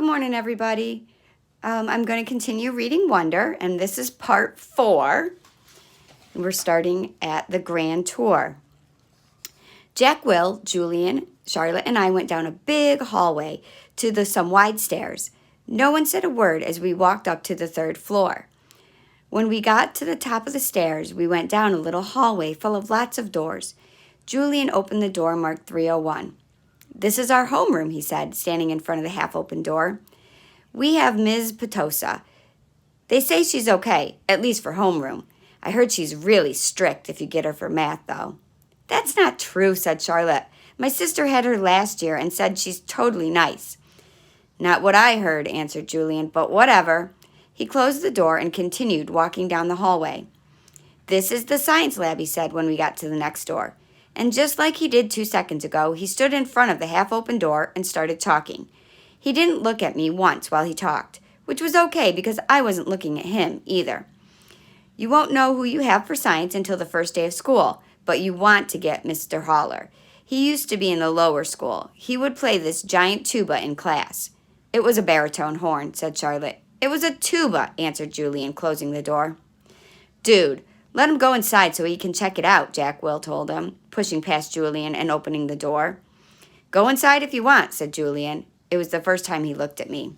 morning, everybody. I'm going to continue reading Wonder, and this is part 4. We're starting at the Grand Tour. Jack, Will, Julian, Charlotte, and I went down a big hallway to some wide stairs. No one said a word as we walked up to the 3rd floor. When we got to the top of the stairs, we went down a little hallway full of lots of doors. Julian opened the door marked 301. "This is our homeroom," he said, standing in front of the half-open door. "We have Ms. Petosa. They say she's okay, at least for homeroom. I heard she's really strict if you get her for math, though." "That's not true," said Charlotte. "My sister had her last year and said she's totally nice." "Not what I heard," answered Julian, "but whatever." He closed the door and continued walking down the hallway. "This is the science lab," he said when we got to the next door. And just like he did 2 seconds ago, he stood in front of the half-open door and started talking. He didn't look at me once while he talked, which was okay because I wasn't looking at him either. "You won't know who you have for science until the first day of school, but you want to get Mr. Haller. He used to be in the lower school. He would play this giant tuba in class." "It was a baritone horn," said Charlotte. "It was a tuba," answered Julian, closing the door. "Dude, let him go inside so he can check it out," Jack Will told him, pushing past Julian and opening the door. "Go inside if you want," said Julian. It was the first time he looked at me.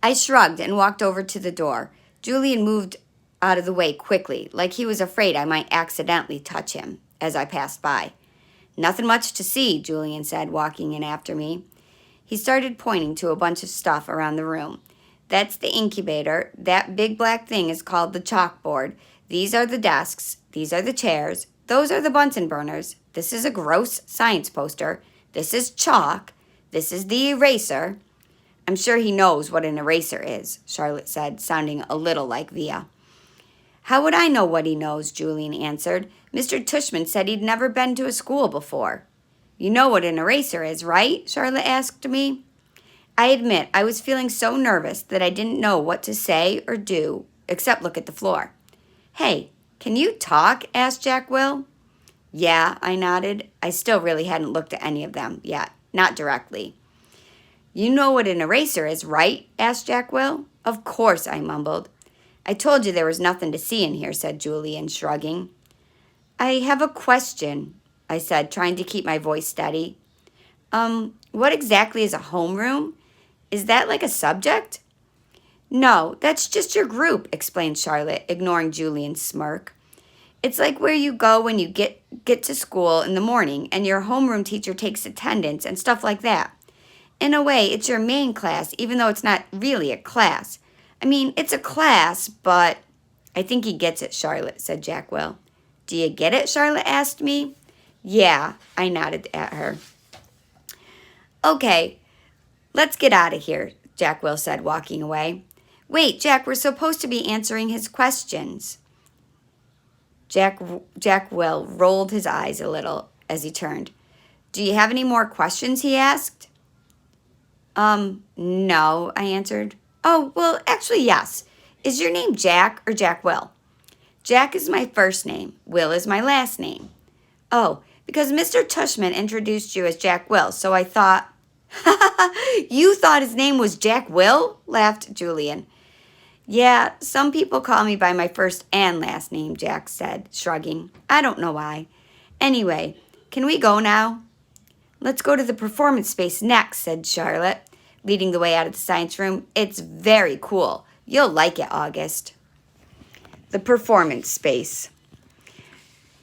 I shrugged and walked over to the door. Julian moved out of the way quickly, like he was afraid I might accidentally touch him as I passed by. "Nothing much to see," Julian said, walking in after me. He started pointing to a bunch of stuff around the room. "That's the incubator. That big black thing is called the chalkboard. These are the desks. These are the chairs. Those are the Bunsen burners. This is a gross science poster. This is chalk. This is the eraser." "I'm sure he knows what an eraser is," Charlotte said, sounding a little like Via. "How would I know what he knows?" Julian answered. "Mr. Tushman said he'd never been to a school before." "You know what an eraser is, right?" Charlotte asked me. I admit I was feeling so nervous that I didn't know what to say or do except look at the floor. "Hey, can you talk?" asked Jack Will. "Yeah," I nodded. I still really hadn't looked at any of them yet, not directly. "You know what an eraser is, right?" asked Jack Will. "Of course," I mumbled. "I told you there was nothing to see in here," said Julian, shrugging. "I have a question," I said, trying to keep my voice steady. What exactly is a homeroom? Is that like a subject?" "No, that's just your group," explained Charlotte, ignoring Julian's smirk. "It's like where you go when you get to school in the morning and your homeroom teacher takes attendance and stuff like that. In a way, it's your main class, even though it's not really a class. I mean, it's a class, but—" "I think he gets it, Charlotte," said Jack Will. "Do you get it?" Charlotte asked me. "Yeah," I nodded at her. "Okay, let's get out of here," Jack Will said, walking away. "Wait, Jack, we're supposed to be answering his questions." Jack Will rolled his eyes a little as he turned. "Do you have any more questions?" he asked. No, I answered. "Oh, well, actually, yes. Is your name Jack or Jack Will?" "Jack is my first name. Will is my last name." "Oh, because Mr. Tushman introduced you as Jack Will, so I thought—" "You thought his name was Jack Will?" laughed Julian. "Yeah, some people call me by my first and last name," Jack said, shrugging. "I don't know why. Anyway, can we go now?" "Let's go to the performance space next," said Charlotte, leading the way out of the science room. "It's very cool. You'll like it, August." The performance space.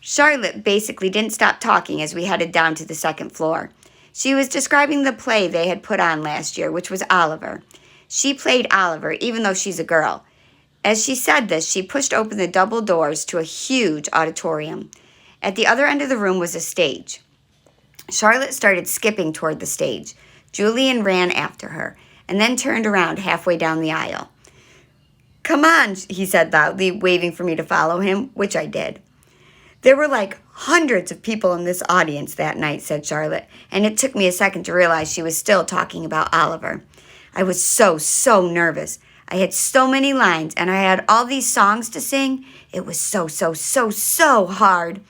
Charlotte basically didn't stop talking as we headed down to the 2nd floor. She was describing the play they had put on last year, which was Oliver. She played Oliver, even though she's a girl. As she said this, she pushed open the double doors to a huge auditorium. At the other end of the room was a stage. Charlotte started skipping toward the stage. Julian ran after her, and then turned around halfway down the aisle. "Come on," he said loudly, waving for me to follow him, which I did. "There were like hundreds of people in this audience that night," said Charlotte, and it took me a second to realize she was still talking about Oliver. I was so nervous. I had so many lines, and I had all these songs to sing. It was so hard.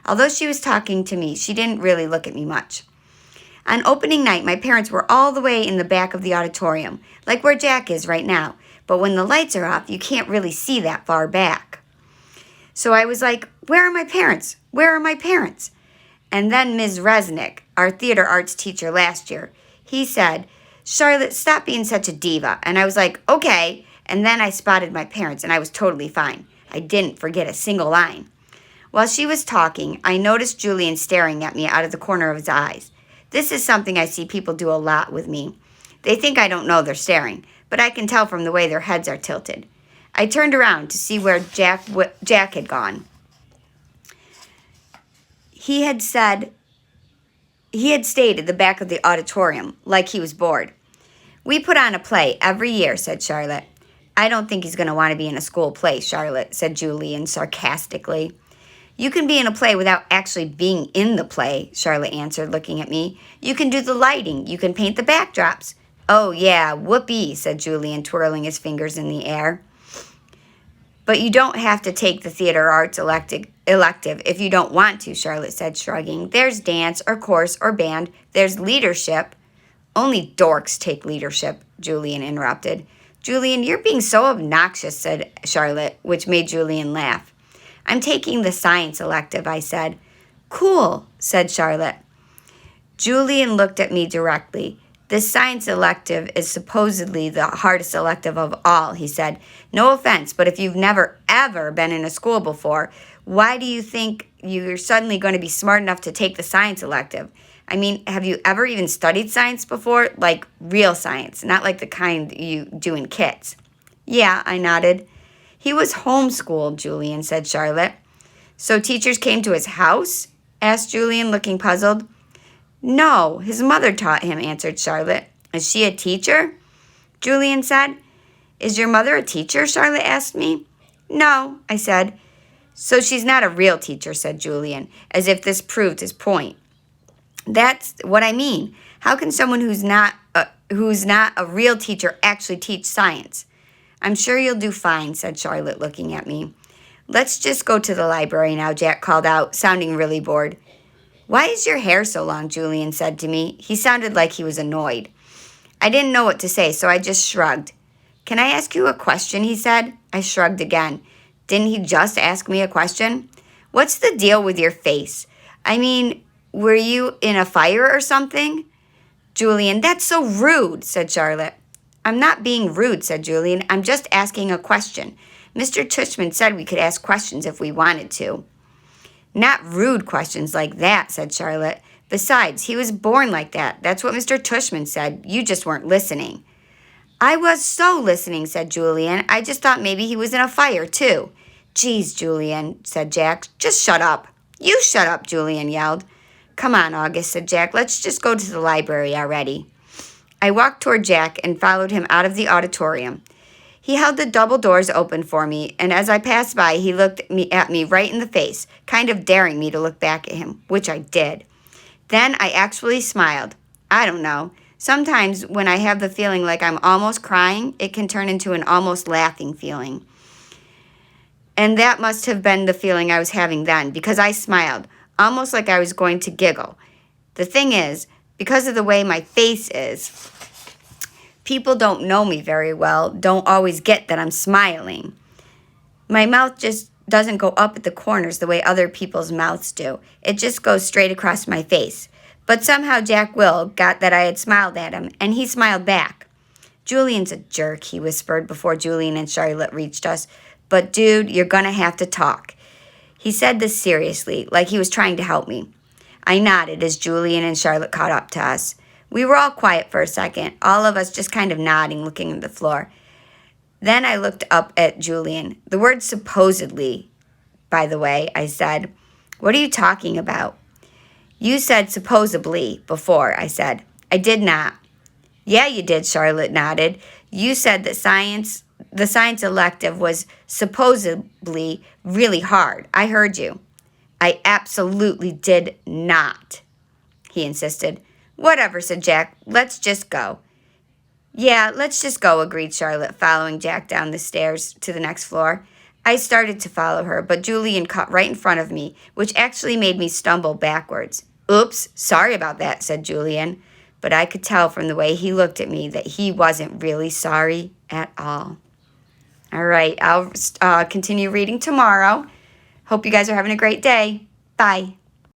Although she was talking to me, she didn't really look at me much. On opening night, my parents were all the way in the back of the auditorium, like where Jack is right now. But when the lights are off, you can't really see that far back. So I was like, where are my parents? Where are my parents? And then Ms. Resnick, our theater arts teacher last year, he said, Charlotte, stop being such a diva. And I was like, okay. And then I spotted my parents, and I was totally fine. I didn't forget a single line. While she was talking, I noticed Julian staring at me out of the corner of his eyes. This is something I see people do a lot with me. They think I don't know they're staring, but I can tell from the way their heads are tilted. I turned around to see where Jack had gone. He had stayed at the back of the auditorium, like he was bored. We put on a play every year, said Charlotte. I don't think he's going to want to be in a school play, Charlotte, said Julian sarcastically. You can be in a play without actually being in the play, Charlotte answered, looking at me. You can do the lighting. You can paint the backdrops. Oh, yeah, whoopee, said Julian, twirling his fingers in the air. But you don't have to take the theater arts elective if you don't want to, Charlotte said, shrugging. There's dance or chorus or band. There's leadership. Only dorks take leadership, Julian interrupted. Julian, you're being so obnoxious, said Charlotte, which made Julian laugh. I'm taking the science elective, I said. Cool, said Charlotte. Julian looked at me directly. This science elective is supposedly the hardest elective of all, he said. No offense, but if you've never, ever been in a school before, why do you think you're suddenly going to be smart enough to take the science elective? I mean, have you ever even studied science before? Like real science, not like the kind you do in kits. Yeah, I nodded. He was homeschooled, Julian, said Charlotte. So teachers came to his house? Asked Julian, looking puzzled. No, his mother taught him, answered Charlotte. Is she a teacher? Julian said. Is your mother a teacher? Charlotte asked me. No, I said. So she's not a real teacher, said Julian, as if this proved his point. That's what I mean. How can someone who's not a real teacher actually teach science? I'm sure you'll do fine, said Charlotte, looking at me. Let's just go to the library now, Jack called out, sounding really bored. Why is your hair so long? Julian said to me. He sounded like he was annoyed. I didn't know what to say, so I just shrugged. Can I ask you a question? He said. I shrugged again. Didn't he just ask me a question? What's the deal with your face? I mean, were you in a fire or something? Julian, that's so rude, said Charlotte. I'm not being rude, said Julian. I'm just asking a question. Mr. Tushman said we could ask questions if we wanted to. Not rude questions like that, said Charlotte. Besides, he was born like that. That's what Mr. Tushman said. You just weren't listening. I was so listening, said Julian. I just thought maybe he was in a fire, too. Geez, Julian, said Jack. Just shut up. You shut up, Julian yelled. Come on, August, said Jack. Let's just go to the library already. I walked toward Jack and followed him out of the auditorium. He held the double doors open for me, and as I passed by, he looked at me right in the face, kind of daring me to look back at him, which I did. Then I actually smiled. I don't know. Sometimes when I have the feeling like I'm almost crying, it can turn into an almost laughing feeling. And that must have been the feeling I was having then, because I smiled, almost like I was going to giggle. The thing is, because of the way my face is, people don't know me very well, don't always get that I'm smiling. My mouth just doesn't go up at the corners the way other people's mouths do. It just goes straight across my face. But somehow Jack Will got that I had smiled at him, and he smiled back. Julian's a jerk, he whispered before Julian and Charlotte reached us. But dude, you're gonna have to talk. He said this seriously, like he was trying to help me. I nodded as Julian and Charlotte caught up to us. We were all quiet for a second, all of us just kind of nodding, looking at the floor. Then I looked up at Julian. The word supposedly, by the way, I said. What are you talking about? You said supposedly before, I said. I did not. Yeah, you did, Charlotte nodded. You said that the science elective was supposedly really hard. I heard you. I absolutely did not, he insisted. Whatever, said Jack. Let's just go. Yeah, let's just go, agreed Charlotte, following Jack down the stairs to the next floor. I started to follow her, but Julian caught right in front of me, which actually made me stumble backwards. Oops, sorry about that, said Julian, but I could tell from the way he looked at me that he wasn't really sorry at all. All right, I'll continue reading tomorrow. Hope you guys are having a great day. Bye.